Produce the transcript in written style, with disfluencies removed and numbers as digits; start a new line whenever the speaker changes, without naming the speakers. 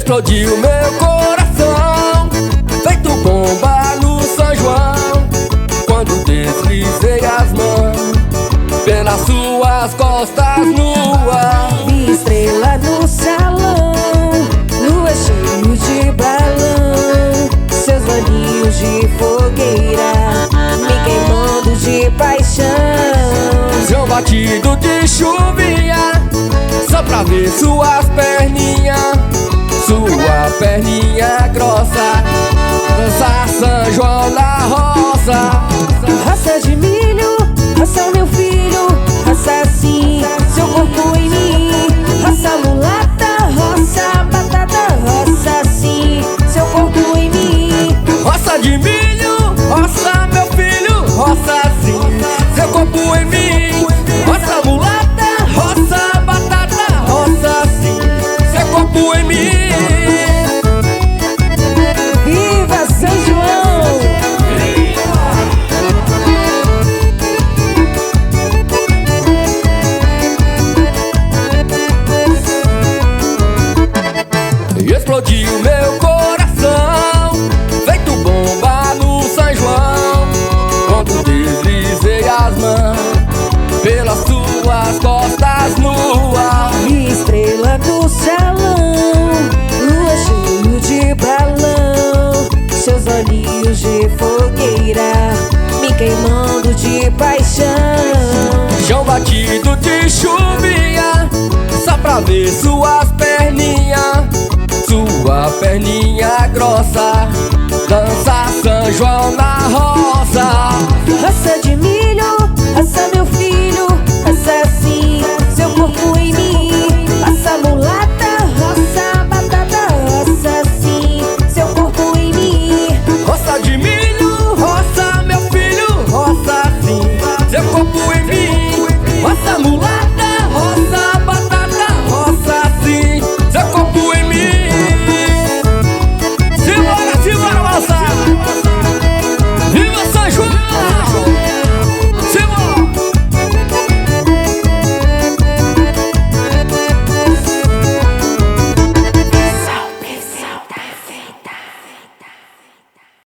Explodiu meu coração, feito bomba no São João, quando deslizei as mãos pelas suas costas nuas.
Vi estrela no salão, lua cheio de balão, seus olhinhos de fogueira me queimando de paixão.
Chão batido de chuvinha, só pra ver suas perninhas, sua perninha grossa, dançar São João na roça.
Roça de milho, roça meu filho, roça assim, seu corpo em mim. Roça mulata, roça batata, roça assim, seu corpo em mim.
Roça de milho, roça meu filho, roça assim, seu corpo em mim. Roça mulata, roça batata, roça assim, seu corpo em mim.
Viva São João!
Explodiu meu coração, feito bomba no São João, quando deslizei as mãos pelas suas costas nuas.
Vi estrela no salão, lua cheio de balão, seus olhinhos de fogueira me queimando de paixão.
Chão batido de chuvinha, só pra ver suas perninhas, sua perninha grossa, dançar São João na roça.
Roça de milho, roça meu filho, roça assim, seu corpo em mim. Roça mulata, roça batata, roça assim, seu corpo em mim.
Roça de milho, roça meu filho, roça assim, seu corpo em